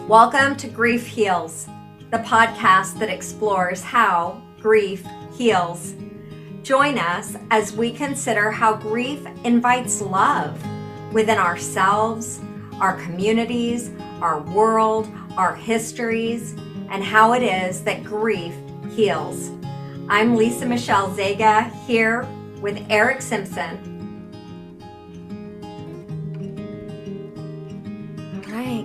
Welcome to Grief Heals, the podcast that explores how grief heals. Join us as we consider how grief invites love within ourselves, our communities, our world, our histories, and how it is that grief heals. I'm Lisa Michelle Zega here with Eric Simpson.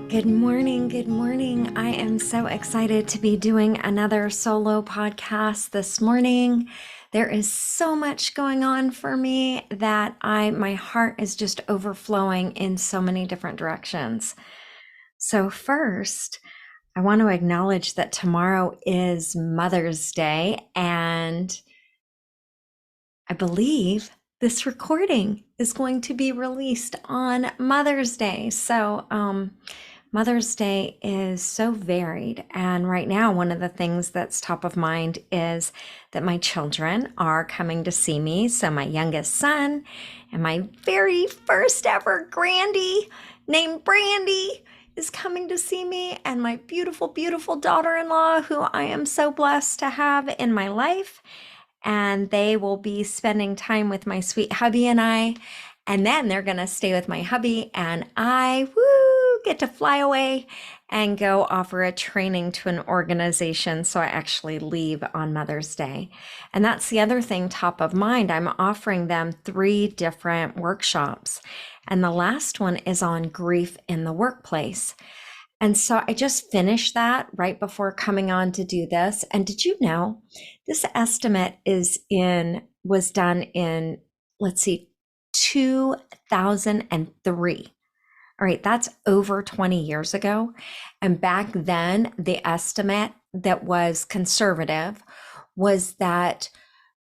Good morning. Good morning. I am so excited to be doing another solo podcast this morning. There is so much going on for me that my heart is just overflowing in so many different directions. So first, I want to acknowledge that tomorrow is Mother's Day, and I believe this recording is going to be released on Mother's Day. So, Mother's Day is so varied. And right now, one of the things that's top of mind is that my children are coming to see me. So my youngest son and my very first ever Grandy named Brandy is coming to see me. And my beautiful, beautiful daughter-in-law, who I am so blessed to have in my life. And they will be spending time with my sweet hubby and I. And then they're going to stay with my hubby, and I get to fly away and go offer a training to an organization. So I actually leave on Mother's Day. And that's the other thing top of mind. I'm offering them 3 different workshops. And the last one is on grief in the workplace. And so I just finished that right before coming on to do this. And did you know this estimate was done in, 2003. All right, that's over 20 years ago. And back then, the estimate that was conservative was that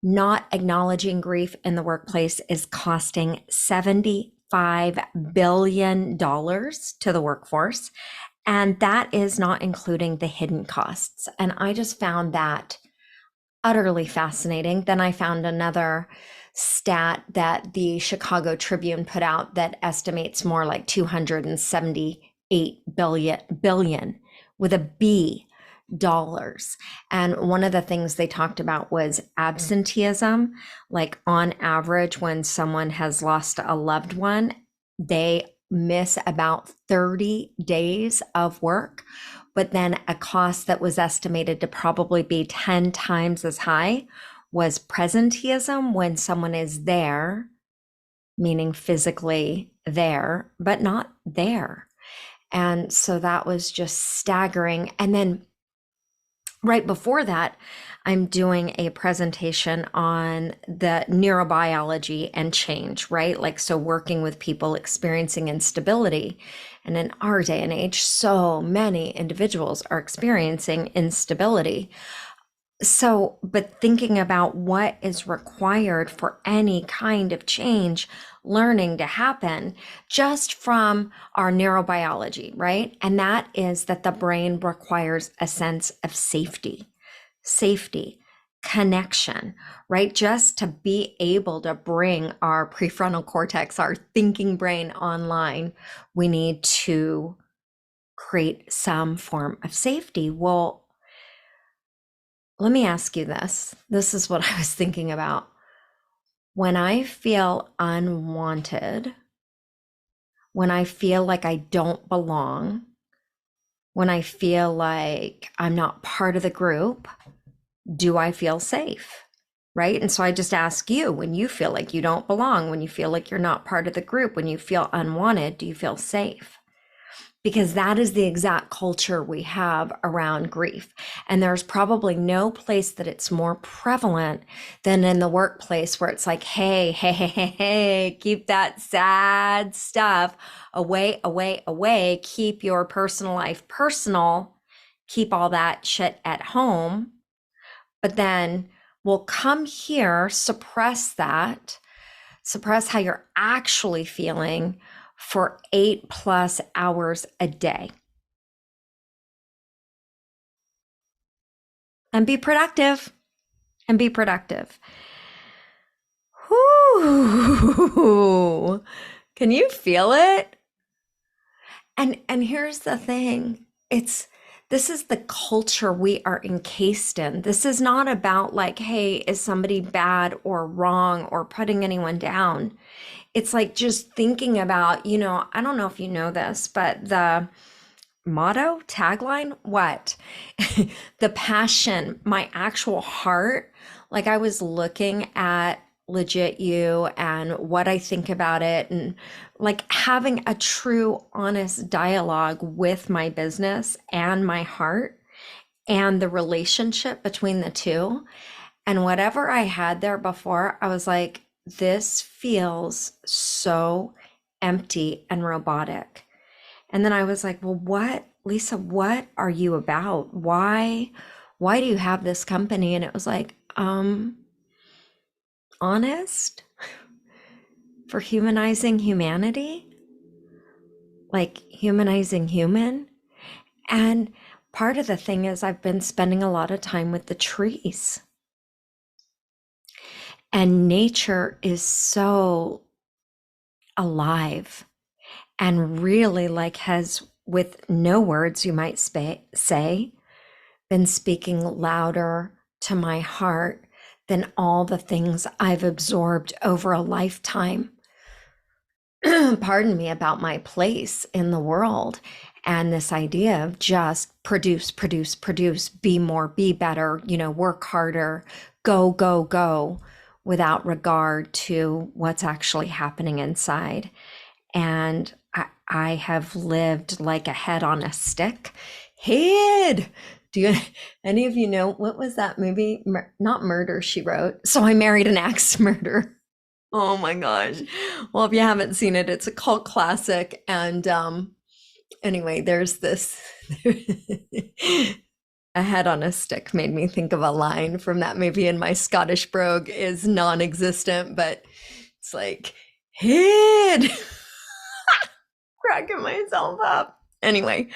not acknowledging grief in the workplace is costing $75 billion to the workforce. And that is not including the hidden costs. And I just found that utterly fascinating. Then I found another stat that the Chicago Tribune put out that estimates more like 278 billion with a B dollars. And one of the things they talked about was absenteeism. Like on average, when someone has lost a loved one, they miss about 30 days of work. But then a cost that was estimated to probably be 10 times as high was presenteeism, when someone is there, meaning physically there, but not there. And so that was just staggering. And then right before that, I'm doing a presentation on the neurobiology and change, right? Like, so working with people experiencing instability. And in our day and age, so many individuals are experiencing instability. So, but thinking about what is required for any kind of change, learning to happen just from our neurobiology, right? And that is that the brain requires a sense of safety, connection, right? Just to be able to bring our prefrontal cortex, our thinking brain online, we need to create some form of safety. Well, let me ask you this. This is what I was thinking about. When I feel unwanted, when I feel like I don't belong, when I feel like I'm not part of the group, do I feel safe? Right? And so I just ask you, when you feel like you don't belong, when you feel like you're not part of the group, when you feel unwanted, do you feel safe? Because that is the exact culture we have around grief. And there's probably no place that it's more prevalent than in the workplace, where it's like, hey, keep that sad stuff away. Keep your personal life personal. Keep all that shit at home. But then we'll come here, suppress how you're actually feeling for 8+ hours a day. And be productive. Whoo! Can you feel it? And here's the thing. it's this is the culture we are encased in. This is not about like, hey, is somebody bad or wrong or putting anyone down. It's like just thinking about, I don't know if you know this, but the motto, tagline, what? The passion, my actual heart. Like I was looking at legit you and what I think about it, and like having a true, honest dialogue with my business and my heart and the relationship between the two. And whatever I had there before, I was like, this feels so empty and robotic. And then I was like, well, what, Lisa, what are you about? Why do you have this company? And it was like, honest for humanizing humanity, like humanizing human. And part of the thing is I've been spending a lot of time with the trees. And nature is so alive and really like has, with no words you might say, been speaking louder to my heart than all the things I've absorbed over a lifetime. Pardon me, about my place in the world and this idea of just produce, produce, produce, be more, be better, work harder, go, go, go, without regard to what's actually happening inside. And I have lived like a head on a stick. Head. Do you, any of you know, what was that movie? Not Murder, She Wrote. So I Married an Axe Murderer. Oh my gosh. Well, if you haven't seen it, it's a cult classic. And anyway, there's this a head on a stick made me think of a line from that movie, and my Scottish brogue is non-existent, but it's like, head. Cracking myself up. Anyway,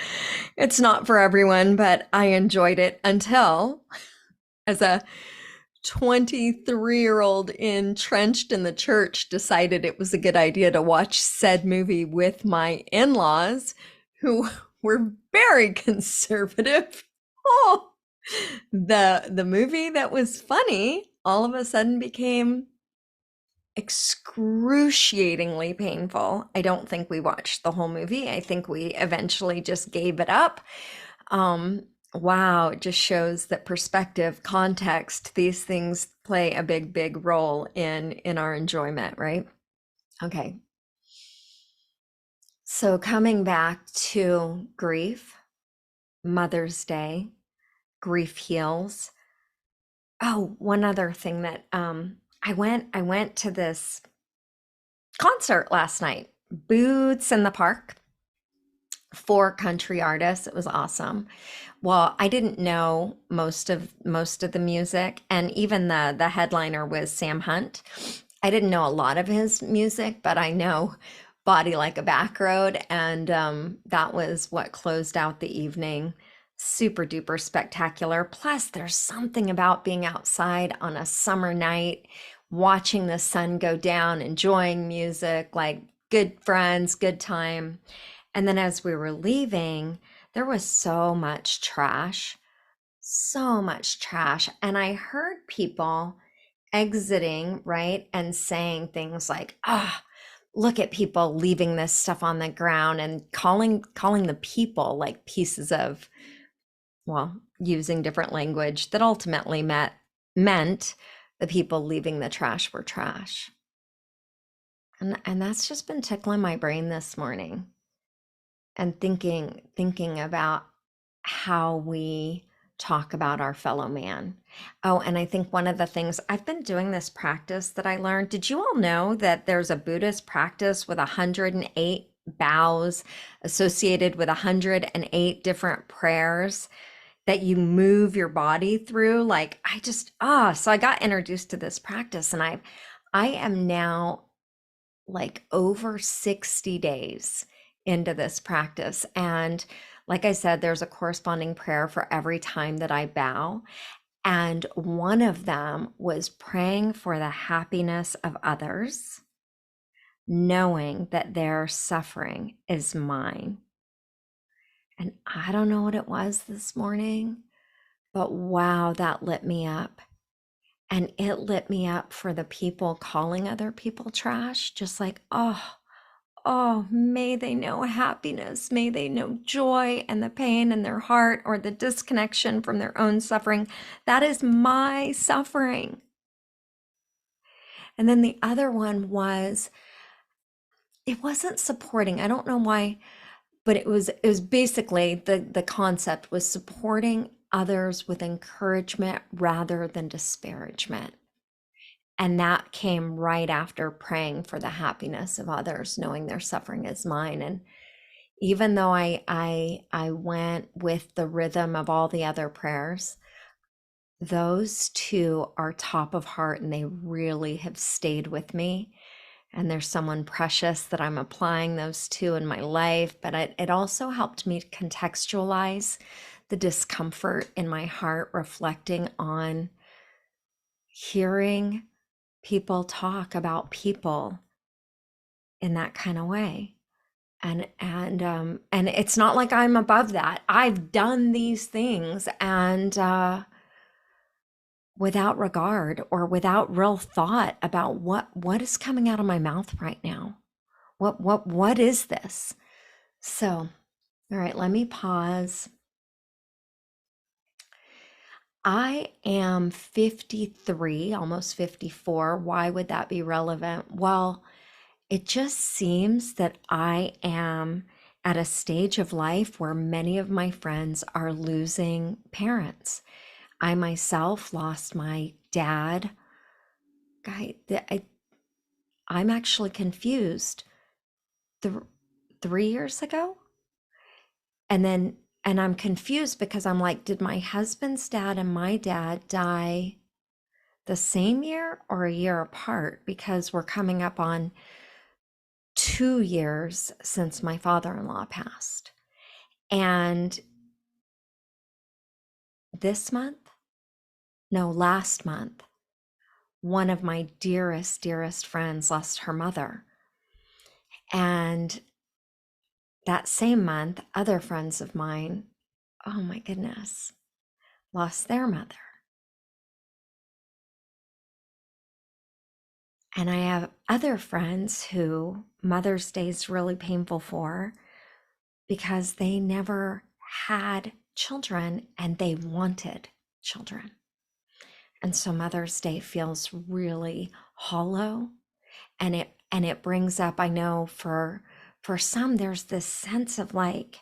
it's not for everyone, but I enjoyed it until, as a 23-year-old entrenched in the church, decided it was a good idea to watch said movie with my in-laws, who were very conservative. Oh, the movie that was funny all of a sudden became excruciatingly painful. I don't think we watched the whole movie. I think we eventually just gave it up. Wow, it just shows that perspective, context, these things play a big, big role in our enjoyment, right? Okay. So coming back to grief, Mother's Day, grief heals. Oh, one other thing that I went to this concert last night, Boots in the Park, for country artists. It was awesome. Well, I didn't know most of the music, and even the headliner was Sam Hunt. I didn't know a lot of his music, but I know Body Like a Back Road, and that was what closed out the evening. Super duper spectacular. Plus, there's something about being outside on a summer night, watching the sun go down, enjoying music, like good friends, good time. And then as we were leaving, there was so much trash. And I heard people exiting, right? And saying things like, look at people leaving this stuff on the ground, and calling the people like pieces of, well, using different language that ultimately meant the people leaving the trash were trash. And that's just been tickling my brain this morning, and thinking about how we talk about our fellow man. Oh, and I think one of the things, I've been doing this practice that I learned. Did you all know that there's a Buddhist practice with 108 bows associated with 108 different prayers that you move your body through? Like so I got introduced to this practice, and I am now like over 60 days into this practice. And like I said, there's a corresponding prayer for every time that I bow. And one of them was praying for the happiness of others, knowing that their suffering is mine. And I don't know what it was this morning, but wow, that lit me up. And it lit me up for the people calling other people trash, just like, oh, may they know happiness, may they know joy and the pain in their heart or the disconnection from their own suffering. That is my suffering. And then the other one was, it wasn't supporting. I don't know why, but it was basically the concept was supporting others with encouragement rather than disparagement. And that came right after praying for the happiness of others, knowing their suffering is mine. And even though I went with the rhythm of all the other prayers, those two are top of heart and they really have stayed with me. And there's someone precious that I'm applying those to in my life. But it also helped me to contextualize the discomfort in my heart, reflecting on hearing people talk about people in that kind of way. And it's not like I'm above that. I've done these things and without regard or without real thought about what is coming out of my mouth right now. What is this? So, all right, let me pause. I am 53, almost 54. Why would that be relevant? Well, it just seems that I am at a stage of life where many of my friends are losing parents. I myself lost my dad. I'm actually confused. 3 years ago? And then, and I'm confused because I'm like, did my husband's dad and my dad die the same year or a year apart? Because we're coming up on 2 years since my father-in-law passed. And this month, no, last month, one of my dearest, dearest friends lost her mother. And that same month, other friends of mine, oh my goodness, lost their mother. And I have other friends who Mother's Day is really painful for because they never had children and they wanted children. And so Mother's Day feels really hollow, and it brings up, I know for some there's this sense of like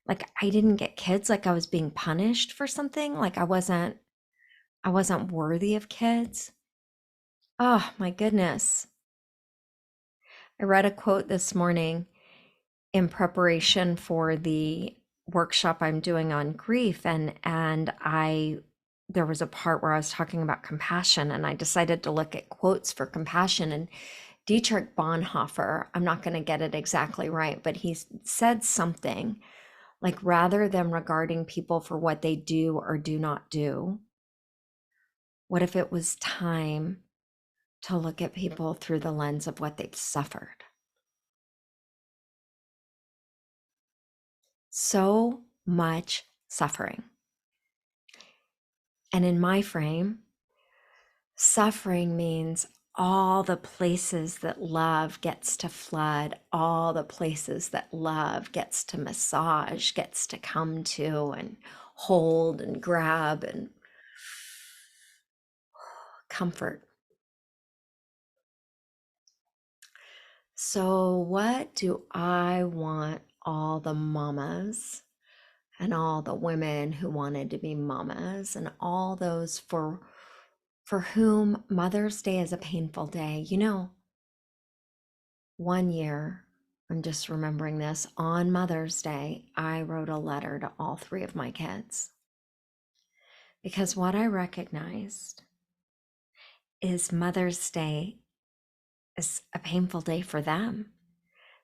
I didn't get kids, like I was being punished for something, like I wasn't worthy of kids. Oh my goodness. I read a quote this morning in preparation for the workshop I'm doing on grief, and I there was a part where I was talking about compassion, and I decided to look at quotes for compassion. And Dietrich Bonhoeffer, I'm not going to get it exactly right, but he said something like, rather than regarding people for what they do or do not do, what if it was time to look at people through the lens of what they've suffered? So much suffering. And in my frame, suffering means all the places that love gets to flood, all the places that love gets to massage, gets to come to and hold and grab and comfort. So, what do I want all the mamas and all the women who wanted to be mamas and all those for whom Mother's Day is a painful day? One year, I'm just remembering this, on Mother's Day, I wrote a letter to all three of my kids because what I recognized is Mother's Day is a painful day for them.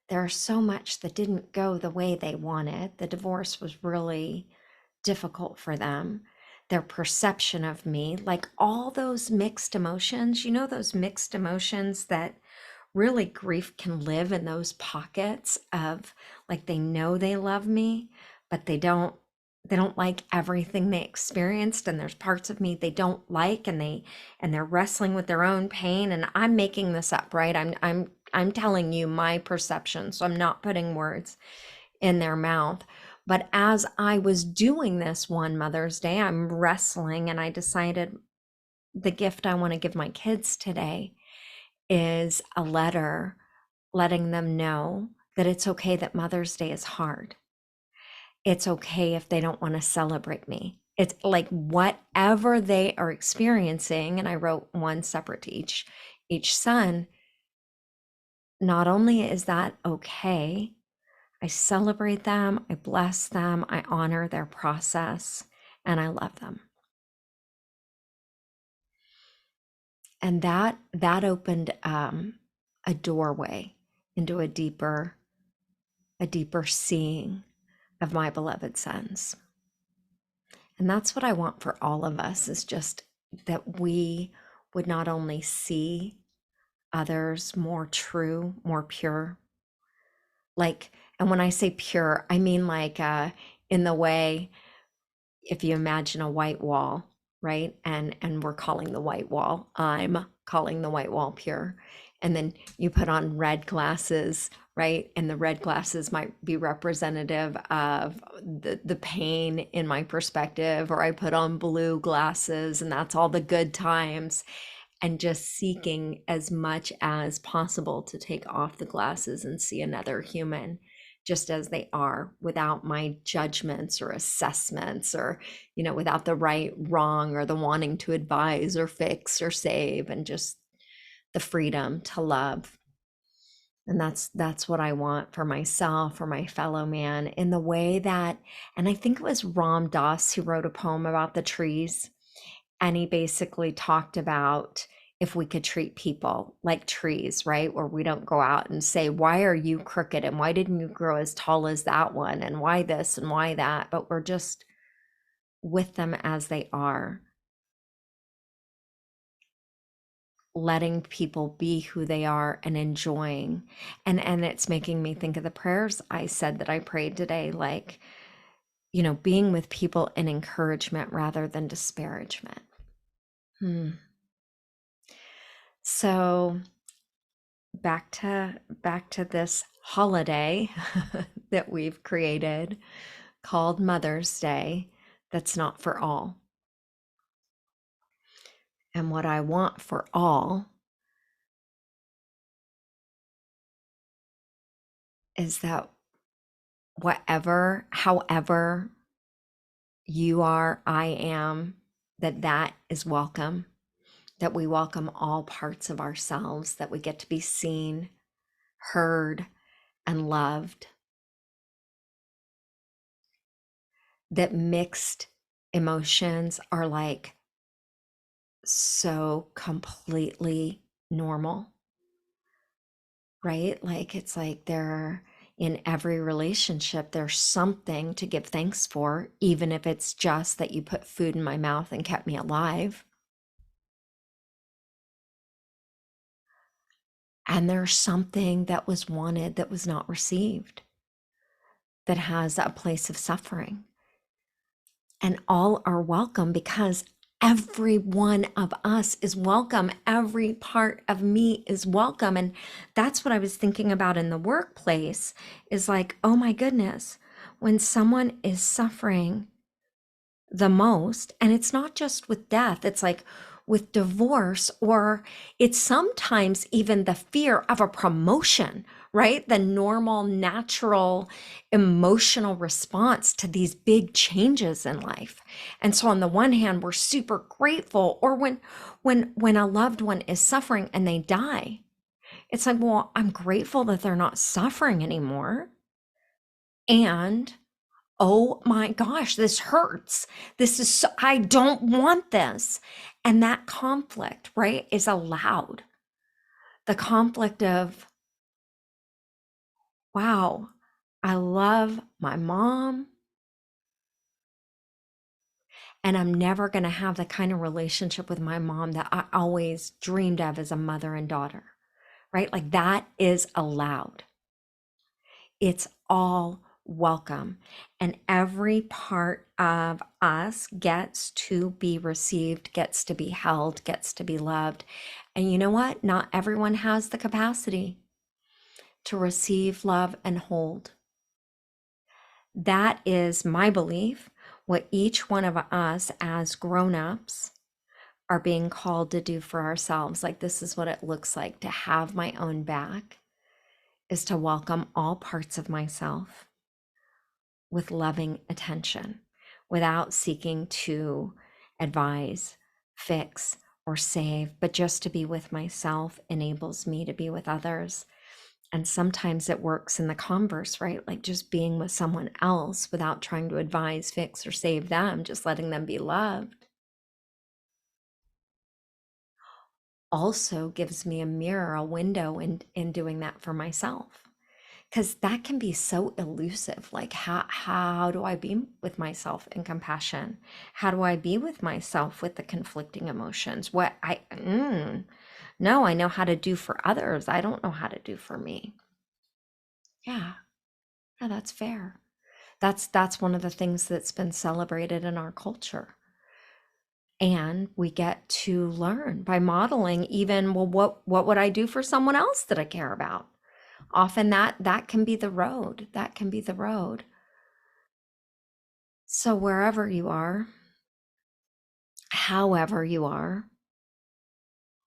There's so much that didn't go the way they wanted. The divorce was really difficult for them. Their perception of me, like all those mixed emotions, those mixed emotions that really grief can live in those pockets of like they know they love me, but they don't like everything they experienced, and there's parts of me they don't like, and they're wrestling with their own pain. And I'm making this up, right? I'm telling you my perception, so I'm not putting words in their mouth. But as I was doing this one Mother's Day, I'm wrestling, and I decided the gift I want to give my kids today is a letter letting them know that it's okay that Mother's Day is hard. It's okay if they don't want to celebrate me. It's like whatever they are experiencing, and I wrote one separate to each son. Not only is that okay, I celebrate them, I bless them, I honor their process, and I love them. And that opened a doorway into a deeper seeing of my beloved sons. And that's what I want for all of us, is just that we would not only see others more true, more pure. Like, and when I say pure, I mean like in the way, if you imagine a white wall, right? And we're calling the white wall, I'm calling the white wall pure. And then you put on red glasses, right? And the red glasses might be representative of the pain in my perspective, or I put on blue glasses and that's all the good times. And just seeking as much as possible to take off the glasses and see another human just as they are, without my judgments or assessments, or without the right, wrong, or the wanting to advise or fix or save, and just the freedom to love. And that's what I want for myself, for my fellow man, in the way that, and I think it was Ram Dass who wrote a poem about the trees, and he basically talked about if we could treat people like trees, right? Where we don't go out and say, why are you crooked? And why didn't you grow as tall as that one? And why this and why that? But we're just with them as they are, letting people be who they are and enjoying. And it's making me think of the prayers I said that I prayed today, like, being with people in encouragement rather than disparagement. So back to this holiday that we've created called Mother's Day, that's not for all. And what I want for all is that however you are, I am, that is welcome, that we welcome all parts of ourselves, that we get to be seen, heard, and loved, that mixed emotions are like so completely normal, right? Like, it's like in every relationship, there's something to give thanks for, even if it's just that you put food in my mouth and kept me alive. And there's something that was wanted that was not received, that has a place of suffering. And all are welcome, because every one of us is welcome. Every part of me is welcome. And that's what I was thinking about in the workplace, is like, oh my goodness, when someone is suffering the most, and it's not just with death, it's like with divorce, or it's sometimes even the fear of a promotion, right? The normal, natural emotional response to these big changes in life. And so on the one hand, we're super grateful, or when a loved one is suffering and they die, it's like, well, I'm grateful that they're not suffering anymore. And oh my gosh, this hurts. This is so, I don't want this. And that conflict, right, is allowed. The conflict of, wow, I love my mom, and I'm never going to have the kind of relationship with my mom that I always dreamed of as a mother and daughter, right? Like, that is allowed. It's all welcome. And every part of us gets to be received, gets to be held, gets to be loved. And you know what? Not everyone has the capacity to receive, love, and hold. That is my belief, what each one of us as grown-ups are being called to do for ourselves. Like, this is what it looks like to have my own back, is to welcome all parts of myself with loving attention without seeking to advise, fix, or save, but just to be with myself enables me to be with others. And sometimes it works in the converse, right? Like just being with someone else without trying to advise, fix, or save them, just letting them be loved, also gives me a mirror, a window in doing that for myself. Because that can be so elusive. Like, how do I be with myself in compassion? How do I be with myself with the conflicting emotions? No, I know how to do for others. I don't know how to do for me. Yeah, yeah, that's fair. That's one of the things that's been celebrated in our culture. And we get to learn by modeling even, well, what would I do for someone else that I care about? Often that can be the road. That can be the road. So wherever you are, however you are,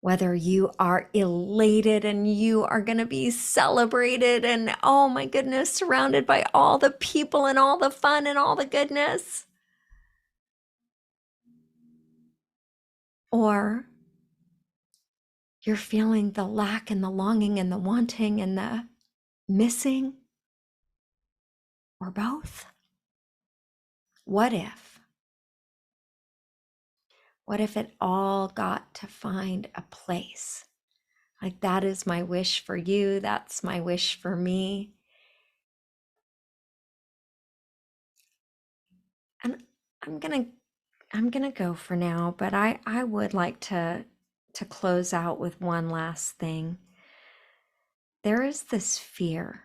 whether you are elated and you are going to be celebrated and, oh my goodness, surrounded by all the people and all the fun and all the goodness, or you're feeling the lack and the longing and the wanting and the missing, or both. What if? What if it all got to find a place? Like, that is my wish for you. That's my wish for me. And I'm gonna go for now, but I would like to close out with one last thing. There is this fear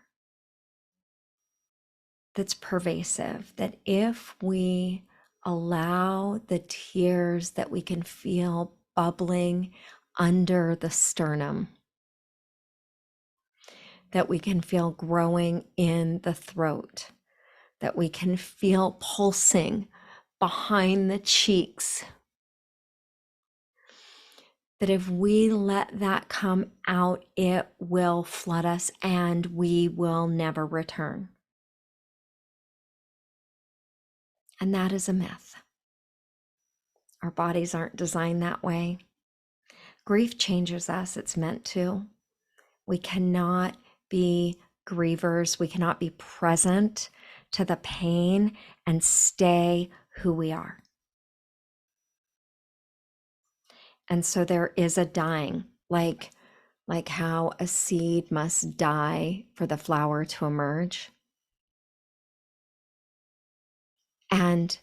that's pervasive that if we allow the tears that we can feel bubbling under the sternum, that we can feel growing in the throat, that we can feel pulsing behind the cheeks, that if we let that come out, it will flood us and we will never return. And that is a myth. Our bodies aren't designed that way. Grief changes us, it's meant to. We cannot be grievers. We cannot be present to the pain and stay who we are. And so there is a dying, like how a seed must die for the flower to emerge. And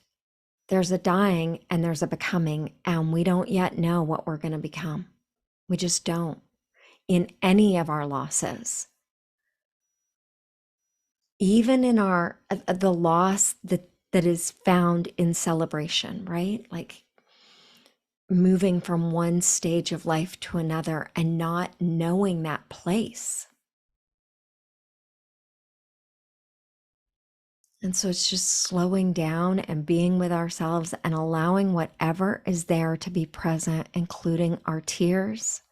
there's a dying and there's a becoming, and we don't yet know what we're going to become. We just don't. In any of our losses, even in our the loss that is found in celebration, right? Like moving from one stage of life to another and not knowing that place. And so it's just slowing down and being with ourselves and allowing whatever is there to be present, including our tears,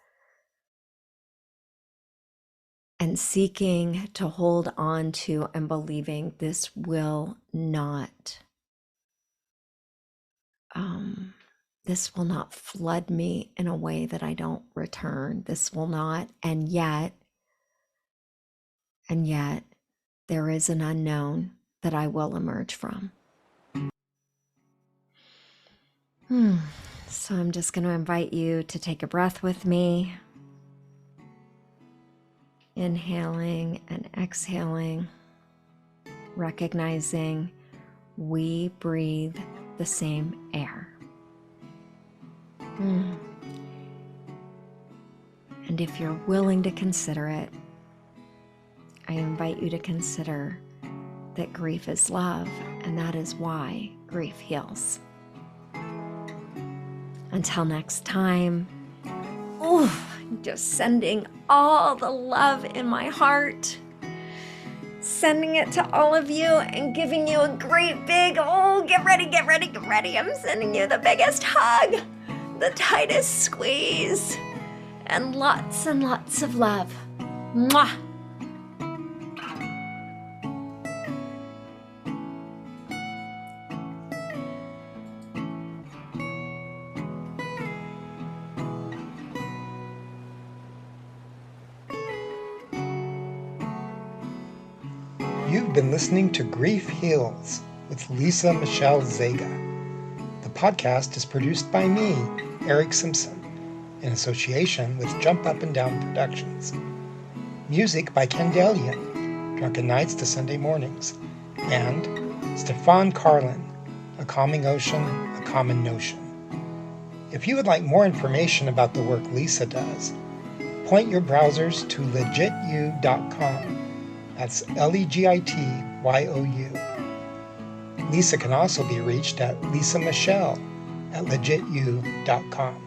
and seeking to hold on to and believing this will not flood me in a way that I don't return. This will not, and yet there is an unknown that I will emerge from. So I'm just going to invite you to take a breath with me. Inhaling and exhaling, recognizing we breathe the same air. And if you're willing to consider it, I invite you to consider that grief is love, and that is why grief heals. Until next time, just sending all the love in my heart, sending it to all of you and giving you a great big, get ready, get ready, get ready. I'm sending you the biggest hug, the tightest squeeze, and lots of love. Mwah! You've been listening to Grief Heals with Lisa Michelle Zega. The podcast is produced by me, Eric Simpson, in association with Jump Up and Down Productions. Music by Ken Dalian, Drunken Nights to Sunday Mornings, and Stefan Carlin, A Calming Ocean, A Common Notion. If you would like more information about the work Lisa does, point your browsers to legityou.com. That's LEGITYOU. Lisa can also be reached at lisamichelle@legityou.com.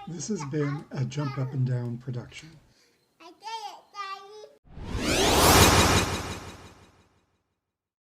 This has been a Jump Up and Down production.